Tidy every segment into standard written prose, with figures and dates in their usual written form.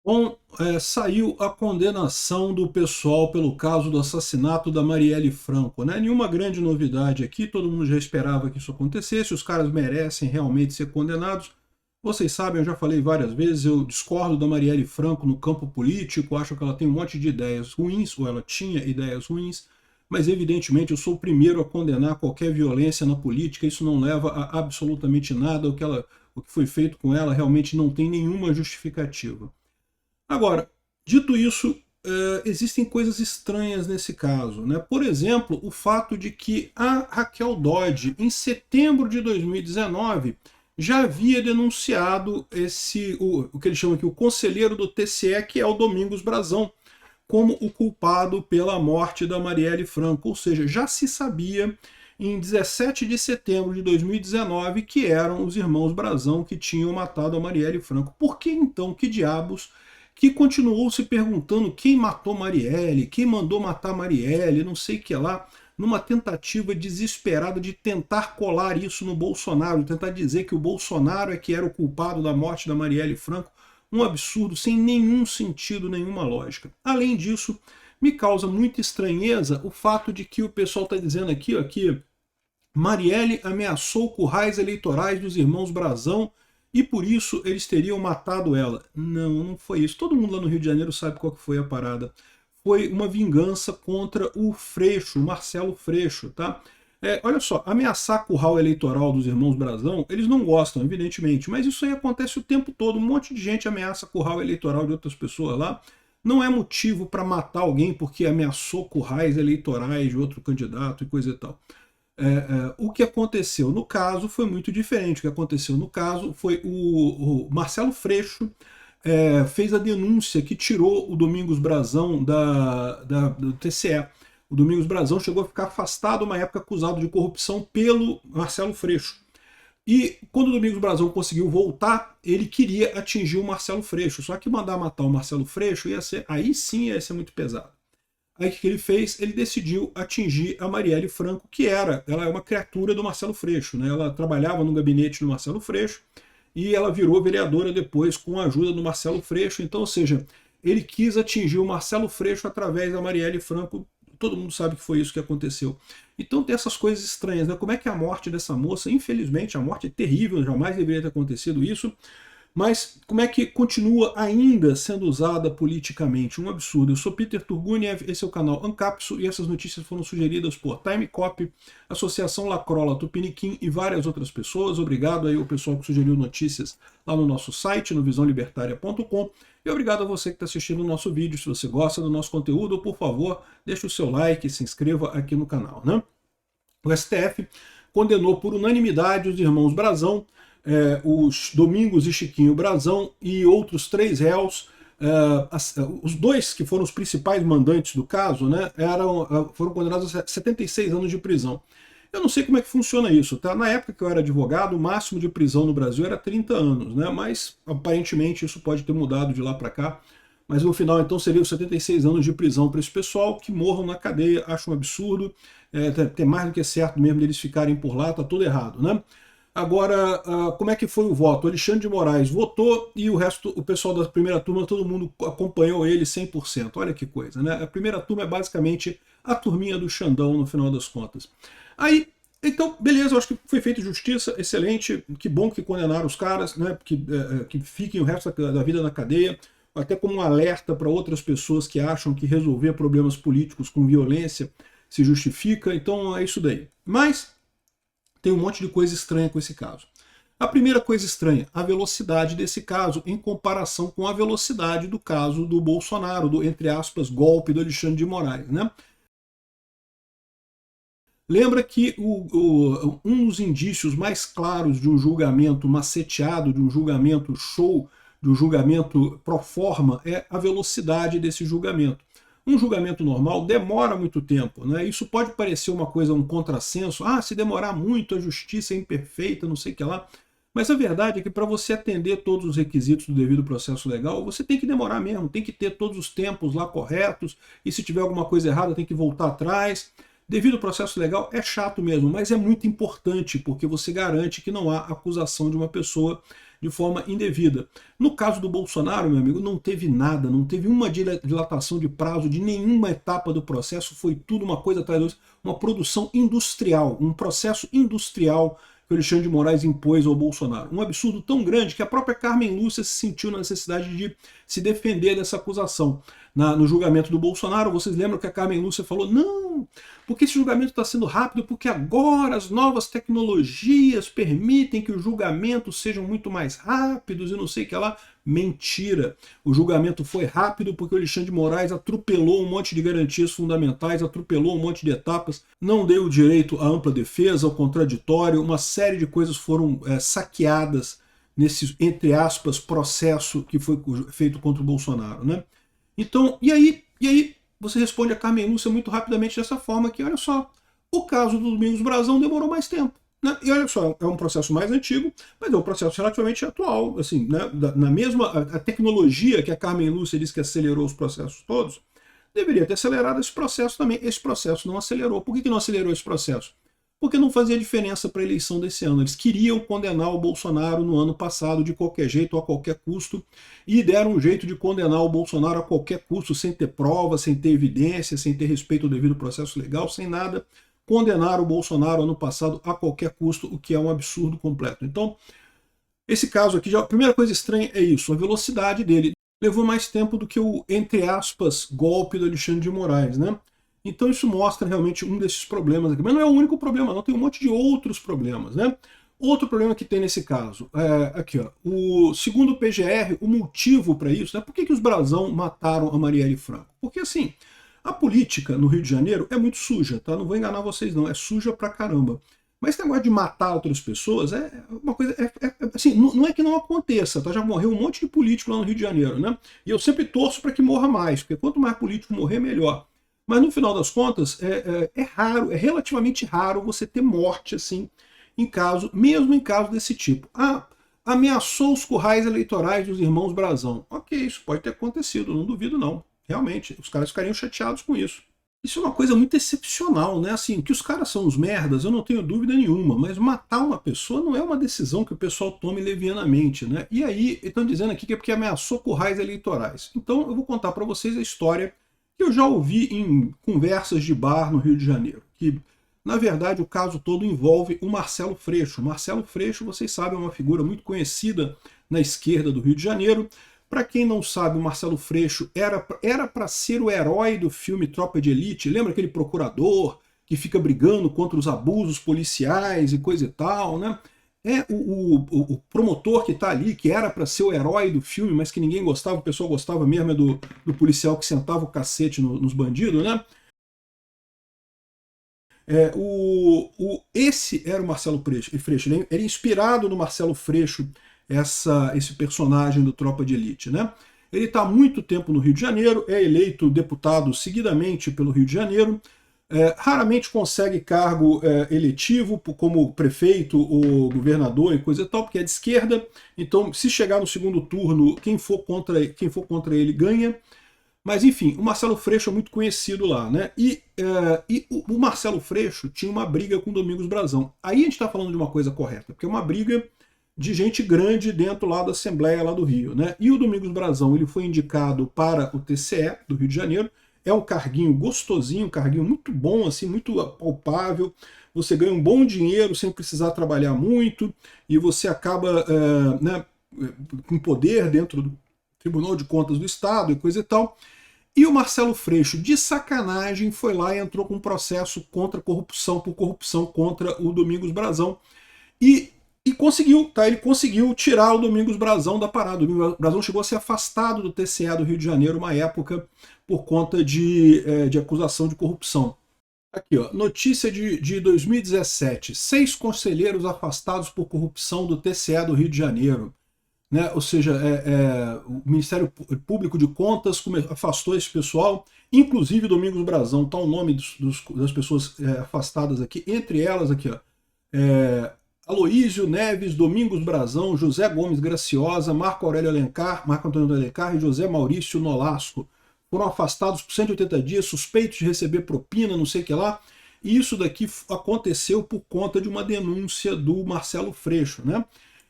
Bom, saiu a condenação do pessoal pelo caso do assassinato da Marielle Franco, né? Nenhuma grande novidade aqui, todo mundo já esperava que isso acontecesse, os caras merecem realmente ser condenados. Vocês sabem, eu já falei várias vezes, eu discordo da Marielle Franco no campo político, acho que ela tem um monte de ideias ruins, ou ela tinha ideias ruins, mas evidentemente eu sou o primeiro a condenar qualquer violência na política, isso não leva a absolutamente nada, o que foi feito com ela realmente não tem nenhuma justificativa. Agora, dito isso, existem coisas estranhas nesse caso, né? Por exemplo, o fato de que a Raquel Dodge, em setembro de 2019, já havia denunciado o que eles chamam aqui, o conselheiro do TCE, que é o Domingos Brazão, como o culpado pela morte da Marielle Franco. Ou seja, já se sabia em 17 de setembro de 2019 que eram os irmãos Brazão que tinham matado a Marielle Franco. Por que então, que diabos, que continuou se perguntando quem matou Marielle, quem mandou matar Marielle, não sei o que lá, numa tentativa desesperada de tentar colar isso no Bolsonaro, tentar dizer que o Bolsonaro é que era o culpado da morte da Marielle Franco. Um absurdo, sem nenhum sentido, nenhuma lógica. Além disso, me causa muita estranheza o fato de que o pessoal está dizendo aqui, ó, que Marielle ameaçou currais eleitorais dos irmãos Brazão e por isso eles teriam matado ela. Não, não foi isso. Todo mundo lá no Rio de Janeiro sabe qual que foi a parada. Foi uma vingança contra o Freixo, o Marcelo Freixo, tá? Olha só, ameaçar curral eleitoral dos irmãos Brazão, eles não gostam, evidentemente, mas isso aí acontece o tempo todo. Um monte de gente ameaça curral eleitoral de outras pessoas lá. Não é motivo para matar alguém porque ameaçou currais eleitorais de outro candidato e coisa e tal. O que aconteceu no caso foi muito diferente. O que aconteceu no caso foi o Marcelo Freixo fez a denúncia que tirou o Domingos Brazão do TCE. O Domingos Brazão chegou a ficar afastado uma época acusado de corrupção pelo Marcelo Freixo. E quando o Domingos Brazão conseguiu voltar, ele queria atingir o Marcelo Freixo. Só que mandar matar o Marcelo Freixo aí sim ia ser muito pesado. Aí o que ele fez? Ele decidiu atingir a Marielle Franco, ela é uma criatura do Marcelo Freixo, né? Ela trabalhava no gabinete do Marcelo Freixo e ela virou vereadora depois com a ajuda do Marcelo Freixo. Então, ou seja, ele quis atingir o Marcelo Freixo através da Marielle Franco. Todo mundo sabe que foi isso que aconteceu. Então tem essas coisas estranhas, né? Como é que a morte dessa moça, infelizmente, a morte é terrível, jamais deveria ter acontecido isso, mas como é que continua ainda sendo usada politicamente? Um absurdo. Eu sou Peter Turguniev, esse é o canal Ancapso e essas notícias foram sugeridas por Timecop, Associação Lacrola Tupiniquim e várias outras pessoas. Obrigado aí ao pessoal que sugeriu notícias lá no nosso site, no visãolibertaria.com. E obrigado a você que está assistindo o nosso vídeo. Se você gosta do nosso conteúdo, por favor, deixe o seu like e se inscreva aqui no canal, né? O STF condenou por unanimidade os irmãos Brazão, os Domingos e Chiquinho Brazão e outros 3 réus. Os 2 que foram os principais mandantes do caso, né, foram condenados a 76 anos de prisão. Eu não sei como é que funciona isso, tá? Na época que eu era advogado, o máximo de prisão no Brasil era 30 anos, né? Mas aparentemente isso pode ter mudado de lá para cá. Mas no final, então, seriam 76 anos de prisão para esse pessoal, que morram na cadeia. Acho um absurdo. Tem mais do que certo mesmo deles ficarem por lá, tá tudo errado, né? Agora, como é que foi o voto? O Alexandre de Moraes votou e o resto, o pessoal da primeira turma, todo mundo acompanhou ele 100%. Olha que coisa, né? A primeira turma é basicamente a turminha do Xandão, no final das contas. Aí, então, beleza, eu acho que foi feita justiça, excelente, que bom que condenaram os caras, né? Que fiquem o resto da vida na cadeia, até como um alerta para outras pessoas que acham que resolver problemas políticos com violência se justifica. Então, é isso daí. Mas tem um monte de coisa estranha com esse caso. A primeira coisa estranha, a velocidade desse caso em comparação com a velocidade do caso do Bolsonaro, do, entre aspas, golpe do Alexandre de Moraes, né? Lembra que um dos indícios mais claros de um julgamento maceteado, de um julgamento show, de um julgamento pro forma, é a velocidade desse julgamento. Um julgamento normal demora muito tempo, né? Isso pode parecer uma coisa, um contrassenso. Se demorar muito, a justiça é imperfeita, não sei o que lá. Mas a verdade é que para você atender todos os requisitos do devido processo legal, você tem que demorar mesmo, tem que ter todos os tempos lá corretos, e se tiver alguma coisa errada tem que voltar atrás. Devido processo legal é chato mesmo, mas é muito importante, porque você garante que não há acusação de uma pessoa de forma indevida. No caso do Bolsonaro, meu amigo, não teve nada, não teve uma dilatação de prazo de nenhuma etapa do processo, foi tudo uma coisa atrás da outra, uma produção industrial, um processo industrial que o Alexandre de Moraes impôs ao Bolsonaro. Um absurdo tão grande que a própria Carmen Lúcia se sentiu na necessidade de se defender dessa acusação. No julgamento do Bolsonaro, vocês lembram que a Carmen Lúcia falou, não, porque esse julgamento está sendo rápido, porque agora as novas tecnologias permitem que os julgamentos sejam muito mais rápidos e não sei o que lá. Mentira! O julgamento foi rápido porque o Alexandre de Moraes atropelou um monte de garantias fundamentais, atropelou um monte de etapas, não deu direito à ampla defesa, ao contraditório, uma série de coisas foram saqueadas nesse, entre aspas, processo que foi feito contra o Bolsonaro, né? Então, e aí você responde a Carmen Lúcia muito rapidamente dessa forma que, olha só, o caso do Domingos Brazão demorou mais tempo. Né? E olha só, é um processo mais antigo, mas é um processo relativamente atual. Assim, né? Na mesma a tecnologia que a Carmen Lúcia diz que acelerou os processos todos, deveria ter acelerado esse processo também. Esse processo não acelerou. Por que não acelerou esse processo? Porque não fazia diferença para a eleição desse ano. Eles queriam condenar o Bolsonaro no ano passado de qualquer jeito, a qualquer custo, e deram um jeito de condenar o Bolsonaro a qualquer custo, sem ter prova, sem ter evidência, sem ter respeito ao devido processo legal, sem nada. Condenaram o Bolsonaro ano passado a qualquer custo, o que é um absurdo completo. Então, esse caso aqui, a primeira coisa estranha é isso, a velocidade dele. Levou mais tempo do que o, entre aspas, golpe do Alexandre de Moraes, né? Então isso mostra realmente um desses problemas aqui. Mas não é o único problema, não. Tem um monte de outros problemas, né? Outro problema que tem nesse caso, aqui, ó, segundo o PGR, o motivo para isso, né? Por que os Brazão mataram a Marielle Franco? Porque, assim, a política no Rio de Janeiro é muito suja, tá? Não vou enganar vocês, não. É suja pra caramba. Mas esse negócio de matar outras pessoas é uma coisa... assim, não é que não aconteça, tá? Já morreu um monte de político lá no Rio de Janeiro, né? E eu sempre torço para que morra mais, porque quanto mais político morrer, melhor. Mas no final das contas, é raro, é relativamente raro você ter morte assim, mesmo em caso desse tipo. Ameaçou os currais eleitorais dos irmãos Brazão. Ok, isso pode ter acontecido, não duvido não. Realmente, os caras ficariam chateados com isso. Isso é uma coisa muito excepcional, né? Assim, que os caras são os merdas, eu não tenho dúvida nenhuma, mas matar uma pessoa não é uma decisão que o pessoal tome levianamente, né? E aí, estão dizendo aqui que é porque ameaçou currais eleitorais. Então, eu vou contar para vocês a história que eu já ouvi em conversas de bar no Rio de Janeiro, que, na verdade, o caso todo envolve o Marcelo Freixo. Marcelo Freixo, vocês sabem, é uma figura muito conhecida na esquerda do Rio de Janeiro. Para quem não sabe, o Marcelo Freixo era para ser o herói do filme Tropa de Elite. Lembra aquele procurador que fica brigando contra os abusos policiais e coisa e tal, né? É o promotor que está ali, que era para ser o herói do filme, mas que ninguém gostava, o pessoal gostava mesmo do policial que sentava o cacete nos bandidos, né? Esse era o Marcelo Freixo. Ele era inspirado no Marcelo Freixo, esse personagem do Tropa de Elite, né? Ele está há muito tempo no Rio de Janeiro, é eleito deputado seguidamente pelo Rio de Janeiro, raramente consegue cargo eletivo, como prefeito ou governador e coisa e tal, porque é de esquerda, então se chegar no segundo turno, quem for contra ele ganha. Mas enfim, o Marcelo Freixo é muito conhecido lá, né? E o Marcelo Freixo tinha uma briga com o Domingos Brazão. Aí a gente está falando de uma coisa correta, porque é uma briga de gente grande dentro lá da Assembleia lá do Rio, né? E o Domingos Brazão, ele foi indicado para o TCE do Rio de Janeiro. É um carguinho gostosinho, um carguinho muito bom, assim, muito palpável. Você ganha um bom dinheiro sem precisar trabalhar muito e você acaba né, com poder dentro do Tribunal de Contas do Estado e coisa e tal. E o Marcelo Freixo, de sacanagem, foi lá e entrou com um processo contra corrupção, por corrupção contra o Domingos Brazão. E conseguiu, tá? Ele conseguiu tirar o Domingos Brazão da parada. O Domingos Brazão chegou a ser afastado do TCE do Rio de Janeiro uma época por conta de acusação de corrupção. Aqui, ó, notícia de 2017. 6 conselheiros afastados por corrupção do TCE do Rio de Janeiro. Né? Ou seja, o Ministério Público de Contas afastou esse pessoal, inclusive Domingos Brazão, está o nome das pessoas afastadas aqui, entre elas aqui, ó, Aloísio Neves, Domingos Brazão, José Gomes Graciosa, Marco Antônio Alencar e José Maurício Nolasco. Foram afastados por 180 dias, suspeitos de receber propina, não sei o que lá. E isso daqui aconteceu por conta de uma denúncia do Marcelo Freixo, né?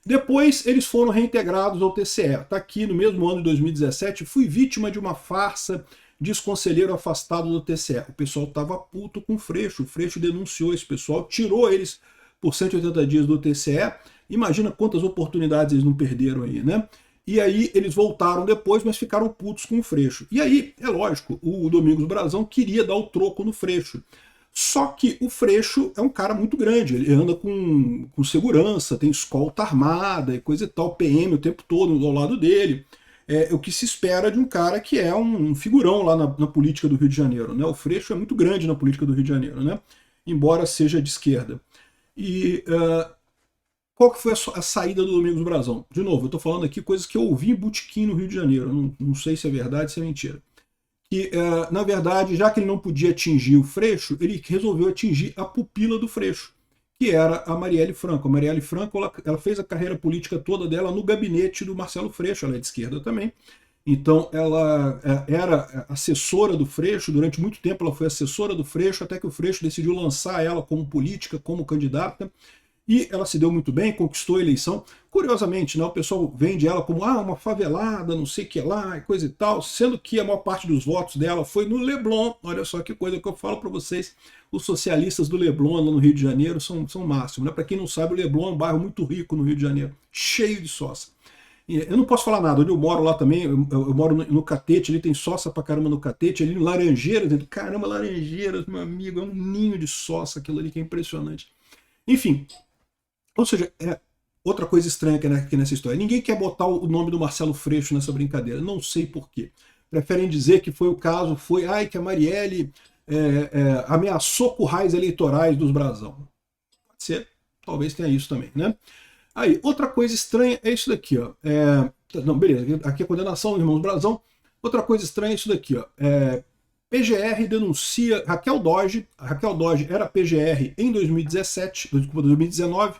Depois eles foram reintegrados ao TCE. Está aqui no mesmo ano de 2017, fui vítima de uma farsa, diz conselheiro afastado do TCE. O pessoal estava puto com o Freixo denunciou esse pessoal, tirou eles por 180 dias do TCE. Imagina quantas oportunidades eles não perderam aí, né? E aí eles voltaram depois, mas ficaram putos com o Freixo. E aí, é lógico, o Domingos Brazão queria dar o troco no Freixo. Só que o Freixo é um cara muito grande, ele anda com segurança, tem escolta armada e coisa e tal, PM o tempo todo ao lado dele. É o que se espera de um cara que é um figurão lá na política do Rio de Janeiro, né? O Freixo é muito grande na política do Rio de Janeiro, né? Embora seja de esquerda. E qual que foi a saída do Domingos Brazão? De novo, eu estou falando aqui coisas que eu ouvi em botequim no Rio de Janeiro, não sei se é verdade, se é mentira. Que, na verdade, já que ele não podia atingir o Freixo, ele resolveu atingir a pupila do Freixo, que era a Marielle Franco. A Marielle Franco ela fez a carreira política toda dela no gabinete do Marcelo Freixo, ela é de esquerda também. Então ela era assessora do Freixo, durante muito tempo ela foi assessora do Freixo, até que o Freixo decidiu lançar ela como política, como candidata. E ela se deu muito bem, conquistou a eleição. Curiosamente, né, o pessoal vende ela como uma favelada, não sei o que lá, e coisa e tal, sendo que a maior parte dos votos dela foi no Leblon. Olha só que coisa que eu falo para vocês. Os socialistas do Leblon, lá no Rio de Janeiro, são máximos. Né? Para quem não sabe, o Leblon é um bairro muito rico no Rio de Janeiro, cheio de sócia. Eu não posso falar nada, onde eu moro lá também, eu moro no Catete, ele tem sócia pra caramba no Catete, ali em Laranjeiras, caramba, Laranjeiras, meu amigo, é um ninho de sócia, aquilo ali que é impressionante. Enfim, ou seja, outra coisa estranha aqui nessa história. Ninguém quer botar o nome do Marcelo Freixo nessa brincadeira. Não sei porquê. Preferem dizer que foi o caso, que a Marielle ameaçou currais eleitorais dos Brazão. Pode ser, talvez tenha isso também, né? Aí, outra coisa estranha é isso daqui, ó. Não, beleza, aqui é a condenação dos irmãos Brazão. Outra coisa estranha é isso daqui, ó. PGR denuncia Raquel Dodge. A Raquel Dodge era PGR em 2019.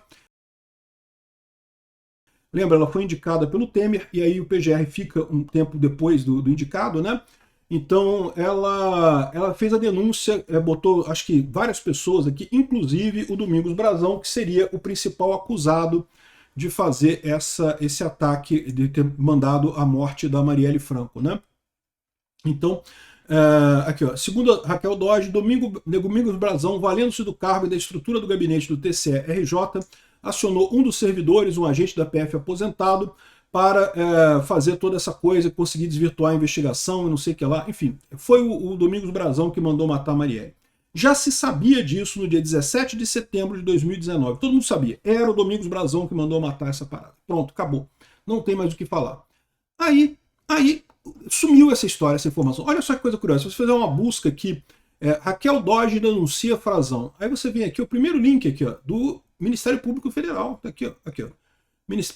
Lembra, ela foi indicada pelo Temer, e aí o PGR fica um tempo depois do indicado, né? Então ela fez a denúncia, botou acho que várias pessoas aqui, inclusive o Domingos Brazão, que seria o principal acusado de fazer esse ataque, de ter mandado a morte da Marielle Franco, né? Então, aqui ó, segundo a Raquel Dodge, Domingos Brazão, valendo-se do cargo e da estrutura do gabinete do TCE-RJ, acionou um dos servidores, um agente da PF aposentado, para fazer toda essa coisa, conseguir desvirtuar a investigação e não sei o que lá. Enfim, foi o Domingos Brazão que mandou matar a Marielle. Já se sabia disso no dia 17 de setembro de 2019. Todo mundo sabia. Era o Domingos Brazão que mandou matar essa parada. Pronto, acabou. Não tem mais o que falar. Aí sumiu essa história, essa informação. Olha só que coisa curiosa. Se você fizer uma busca aqui, Raquel Dodge denuncia Frazão. Aí você vem aqui, o primeiro link aqui, ó, do Ministério Público Federal. Tá aqui, ó.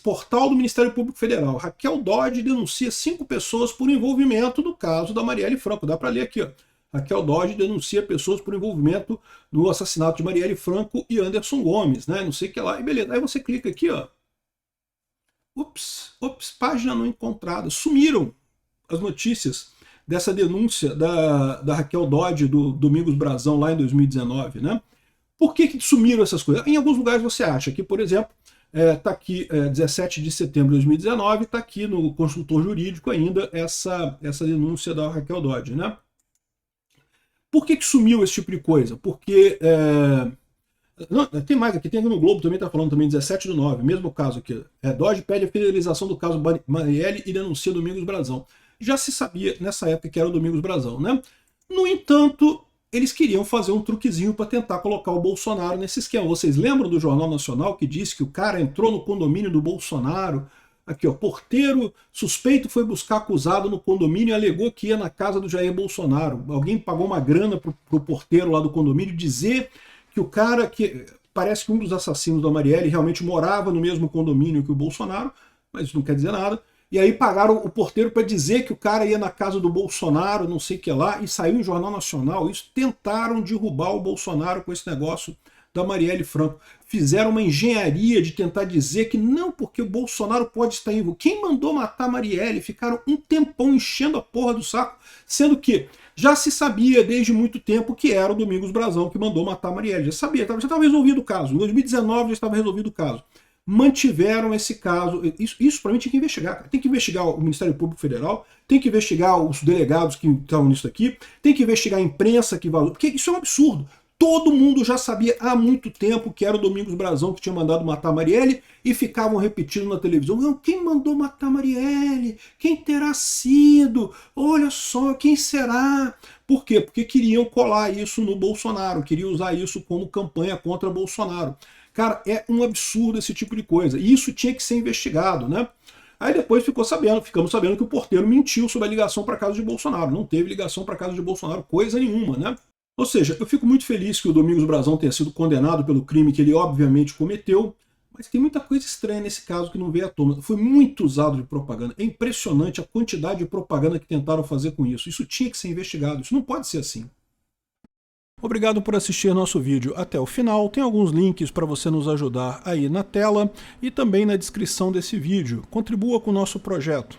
Portal do Ministério Público Federal. Raquel Dodge denuncia 5 pessoas por envolvimento no caso da Marielle Franco. Dá para ler aqui, ó. Raquel Dodge denuncia pessoas por envolvimento no assassinato de Marielle Franco e Anderson Gomes, né? Não sei o que lá. E beleza. Aí você clica aqui, ó. Ups, página não encontrada. Sumiram as notícias dessa denúncia da Raquel Dodge, do Domingos Brazão, lá em 2019, né? Por que sumiram essas coisas? Em alguns lugares você acha que, por exemplo, está aqui 17 de setembro de 2019, está aqui no consultor jurídico ainda essa denúncia da Raquel Dodge, né? Por que sumiu esse tipo de coisa? Porque não, tem mais aqui, tem aqui no Globo também, está falando também 17/9, mesmo caso aqui. Dodge pede a fidelização do caso Marielle e denuncia Domingos Brazão. Já se sabia nessa época que era o Domingos Brazão, né? No entanto, eles queriam fazer um truquezinho para tentar colocar o Bolsonaro nesse esquema. Vocês lembram do Jornal Nacional que disse que o cara entrou no condomínio do Bolsonaro? Aqui, ó, porteiro suspeito foi buscar acusado no condomínio e alegou que ia na casa do Jair Bolsonaro. Alguém pagou uma grana pro porteiro lá do condomínio dizer que o cara, que parece que um dos assassinos da Marielle realmente morava no mesmo condomínio que o Bolsonaro, mas isso não quer dizer nada. E aí pagaram o porteiro para dizer que o cara ia na casa do Bolsonaro, não sei o que lá, e saiu em Jornal Nacional. Isso tentaram derrubar o Bolsonaro com esse negócio da Marielle Franco. Fizeram uma engenharia de tentar dizer que não, porque o Bolsonaro pode estar envolvido. Quem mandou matar a Marielle? Ficaram um tempão enchendo a porra do saco, sendo que já se sabia desde muito tempo que era o Domingos Brazão que mandou matar a Marielle. Já sabia, já estava resolvido o caso. Em 2019 já estava resolvido o caso. mantiveram esse caso. Isso para mim tinha que investigar. Cara. Tem que investigar o Ministério Público Federal, tem que investigar os delegados que estavam nisso aqui, tem que investigar a imprensa que vazou, porque isso é um absurdo. Todo mundo já sabia há muito tempo que era o Domingos Brazão que tinha mandado matar Marielle e ficavam repetindo na televisão: não, quem mandou matar Marielle? Quem terá sido? Olha só, quem será? Por quê? Porque queriam colar isso no Bolsonaro, queriam usar isso como campanha contra Bolsonaro. Cara, é um absurdo esse tipo de coisa. E isso tinha que ser investigado, né? Aí depois ficamos sabendo que o Porteiro mentiu sobre a ligação para casa de Bolsonaro. Não teve ligação para casa de Bolsonaro, coisa nenhuma, né? Ou seja, eu fico muito feliz que o Domingos Brazão tenha sido condenado pelo crime que ele obviamente cometeu, mas tem muita coisa estranha nesse caso que não veio à tona. Foi muito usado de propaganda. É impressionante a quantidade de propaganda que tentaram fazer com isso. Isso tinha que ser investigado. Isso não pode ser assim. Obrigado por assistir nosso vídeo até o final. Tem alguns links para você nos ajudar aí na tela e também na descrição desse vídeo. Contribua com o nosso projeto.